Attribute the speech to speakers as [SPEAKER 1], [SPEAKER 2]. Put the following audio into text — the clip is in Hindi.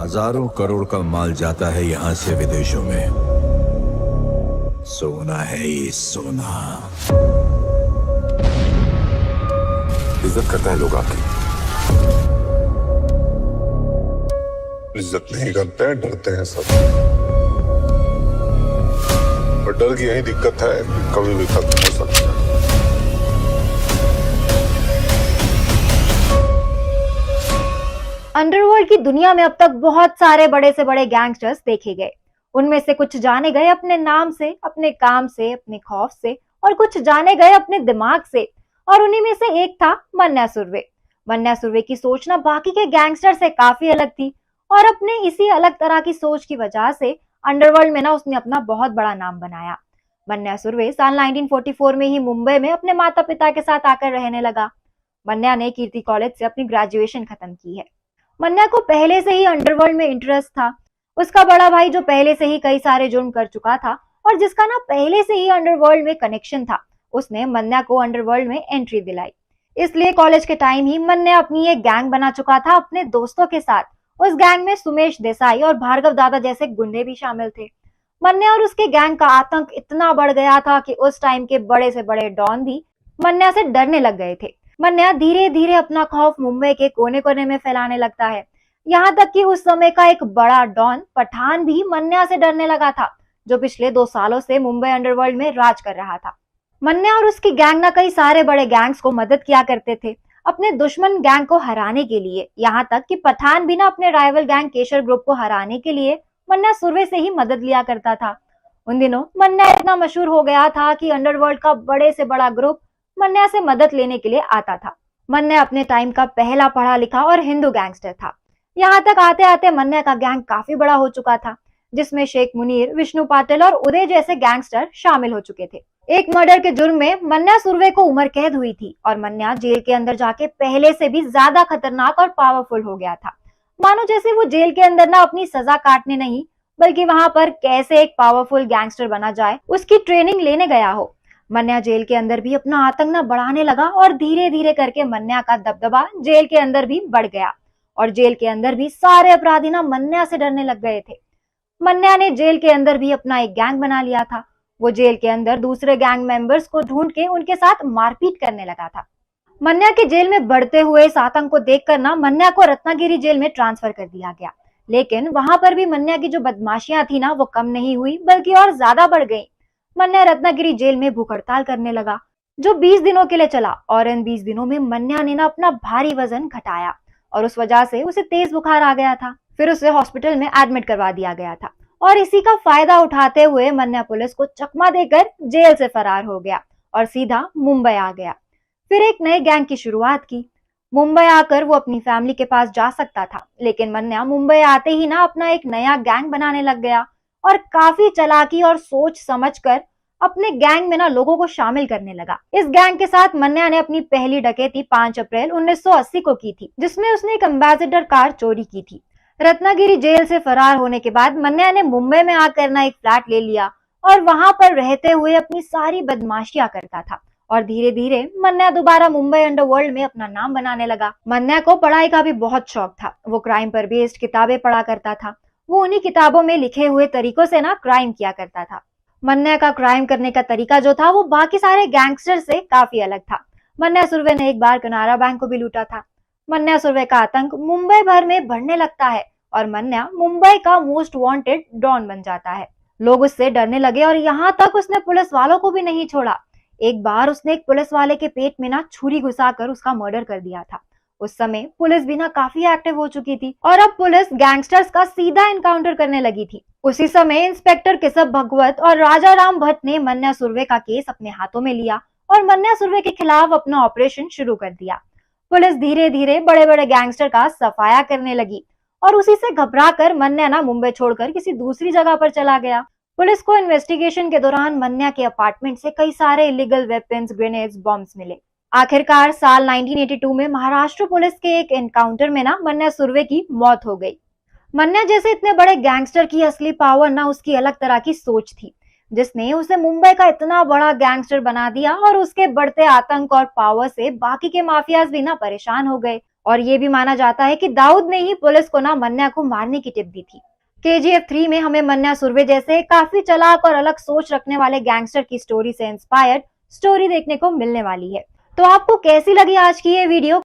[SPEAKER 1] हजारों करोड़ का माल जाता है यहाँ से विदेशों में। सोना है ये सोना।
[SPEAKER 2] इज्जत करते हैं लोग आपकी, इज्जत नहीं करते हैं, डरते हैं सब। और डर की यही दिक्कत है कि कभी भी खत्म हो सकता है।
[SPEAKER 3] अंडरवर्ल्ड की दुनिया में अब तक बहुत सारे बड़े से बड़े गैंगस्टर्स देखे गए। उनमें से कुछ जाने गए अपने नाम से, अपने काम से, अपने खौफ से, और कुछ जाने गए अपने दिमाग से। और उन्हीं में से एक था मन्ना सुरवे। मन्ना सुरवे की सोच ना बाकी के गैंगस्टर से काफी अलग थी, और अपने इसी अलग तरह की सोच की वजह से अंडरवर्ल्ड में ना उसने अपना बहुत बड़ा नाम बनाया। मन्ना सुरवे साल 1944 में ही मुंबई में अपने माता पिता के साथ आकर रहने लगा। मन्ना ने कीर्ति कॉलेज से अपनी ग्रेजुएशन खत्म की है। मन्ना को पहले से ही अंडरवर्ल्ड में इंटरेस्ट था। उसका बड़ा भाई जो पहले से ही कई सारे जुर्म कर चुका था और जिसका ना पहले से ही अंडरवर्ल्ड में कनेक्शन था, उसने मन्ना को अंडरवर्ल्ड में एंट्री दिलाई। इसलिए कॉलेज के टाइम ही मन्ना अपनी एक गैंग बना चुका था अपने दोस्तों के साथ। उस गैंग में सुमेश देसाई और भार्गव दादा जैसे गुंडे भी शामिल थे। मन्ना और उसके गैंग का आतंक इतना बढ़ गया था कि उस टाइम के बड़े से बड़े डॉन भी मन्ना से डरने लग गए थे। मन्ना धीरे धीरे अपना खौफ मुंबई के कोने कोने में फैलाने लगता है। यहाँ तक कि उस समय का एक बड़ा डॉन पठान भी मन्ना से डरने लगा था, जो पिछले 2 सालों से मुंबई अंडरवर्ल्ड में राज कर रहा था। मन्ना और उसकी गैंग ना कई सारे बड़े गैंग्स को मदद किया करते थे अपने दुश्मन गैंग को हराने के लिए। यहाँ तक कि पठान भी ना अपने राइवल गैंग केशर ग्रुप को हराने के लिए मन्ना सुरवे से ही मदद लिया करता था। उन दिनों मन्ना इतना मशहूर हो गया था कि अंडरवर्ल्ड का बड़े से बड़ा ग्रुप मन्ना से मदद लेने के लिए आता था। मन्ना अपने टाइम का पहला पढ़ा लिखा और हिंदू गैंगस्टर था। यहाँ तक आते आते मन्ना का गैंग काफी बड़ा हो चुका था, जिसमें शेख मुनीर, विष्णु पाटिल और उदय जैसे गैंगस्टर शामिल हो चुके थे। एक मर्डर के जुर्म में मन्ना सुरवे को उम्र कैद हुई थी और मन्ना जेल के अंदर जाके पहले से भी ज्यादा खतरनाक और पावरफुल हो गया था। मानो जैसे वो जेल के अंदर ना अपनी सजा काटने नहीं, बल्कि वहां पर कैसे एक पावरफुल गैंगस्टर बना जाए उसकी ट्रेनिंग लेने गया हो। मन्ना जेल के अंदर भी अपना आतंक ना बढ़ाने लगा और धीरे धीरे करके मन्ना का दबदबा जेल के अंदर भी बढ़ गया और जेल के अंदर भी सारे अपराधी ना मन्ना से डरने लग गए थे। मन्ना ने जेल के अंदर भी अपना एक गैंग बना लिया था। वो जेल के अंदर दूसरे गैंग मेंबर्स को ढूंढ के उनके साथ मारपीट करने लगा था। मन्ना के जेल में बढ़ते हुए इस आतंक को देखकर ना मन्ना को रत्नागिरी जेल में ट्रांसफर कर दिया गया। लेकिन वहां पर भी मन्ना की जो बदमाशियां थी ना वो कम नहीं हुई, बल्कि और ज्यादा बढ़ गई। मन्ना रत्नागिरी जेल में भूख हड़ताल करने लगा, जो 20 दिनों के लिए चला। और इन 20 दिनों में मन्ना ने ना अपना भारी वजन घटाया और उस वजह से उसे तेज बुखार आ गया था। फिर उसे हॉस्पिटल में एडमिट करवा दिया गया था और इसी का फायदा उठाते हुए मन्ना पुलिस को चकमा देकर जेल से फरार हो गया और सीधा मुंबई आ गया। फिर एक नए गैंग की शुरुआत की। मुंबई आकर वो अपनी फैमिली के पास जा सकता था, लेकिन मन्ना मुंबई आते ही ना अपना एक नया गैंग बनाने लग गया और काफी चालाकी और सोच समझकर अपने गैंग में ना लोगों को शामिल करने लगा। इस गैंग के साथ मन्ना ने अपनी पहली डकैती 5 अप्रैल 1980 को की थी, जिसमें उसने एक एम्बेसडर कार चोरी की थी। रत्नागिरी जेल से फरार होने के बाद मन्ना ने मुंबई में आकर ना एक फ्लैट ले लिया और वहां पर रहते हुए अपनी सारी बदमाशियां करता था। और धीरे धीरे मन्ना दोबारा मुंबई अंडरवर्ल्ड में अपना नाम बनाने लगा। मन्ना को पढ़ाई का भी बहुत शौक था। वो क्राइम पर बेस्ड किताबें पढ़ा करता था। वो उन्हीं किताबों में लिखे हुए तरीकों से ना क्राइम किया करता था। मन्ना का क्राइम करने का तरीका जो था वो बाकी सारे गैंगस्टर से काफी अलग था। मन्ना सुरवे ने एक बार कनारा बैंक को भी लूटा था। मन्ना सुरवे का आतंक मुंबई भर में बढ़ने लगता है और मन्ना मुंबई का मोस्ट वांटेड डॉन बन जाता है। लोग उससे डरने लगे और यहाँ तक उसने पुलिस वालों को भी नहीं छोड़ा। एक बार उसने एक पुलिस वाले के पेट में ना छुरी घुसाकर उसका मर्डर कर दिया था। उस समय पुलिस भी ना काफी एक्टिव हो चुकी थी और अब पुलिस गैंगस्टर्स का सीधा एनकाउंटर करने लगी थी। उसी समय इंस्पेक्टर केशव भगवत और राजा राम भट्ट ने मन्ना सुरवे का केस अपने हाथों में लिया और मन्ना सुरवे के खिलाफ अपना ऑपरेशन शुरू कर दिया। पुलिस धीरे धीरे बड़े बड़े गैंगस्टर का सफाया करने लगी और उसी से घबराकर मन्ना ना मुंबई छोड़कर किसी दूसरी जगह पर चला गया। पुलिस को इन्वेस्टिगेशन के दौरान मन्ना के अपार्टमेंट से कई सारे इलीगल वेपन्स, ग्रेनेड्स, बॉम्ब्स मिले। आखिरकार साल 1982 में महाराष्ट्र पुलिस के एक एनकाउंटर में ना मन्ना सुरवे की मौत हो गई। मन्ना जैसे इतने बड़े गैंगस्टर की असली पावर ना उसकी अलग तरह की सोच थी, जिसने उसे मुंबई का इतना बड़ा गैंगस्टर बना दिया और उसके बढ़ते आतंक और पावर से बाकी के माफियाज भी ना परेशान हो गए। और ये भी माना जाता है कि दाऊद ने ही पुलिस को ना मन्या को मारने की टिप दी थी। KGF 3 में हमें मन्या सुरवे जैसे काफी चालाक और अलग सोच रखने वाले गैंगस्टर की स्टोरी से इंस्पायर्ड स्टोरी देखने को मिलने वाली है। तो आपको कैसी लगी आज की ये वीडियो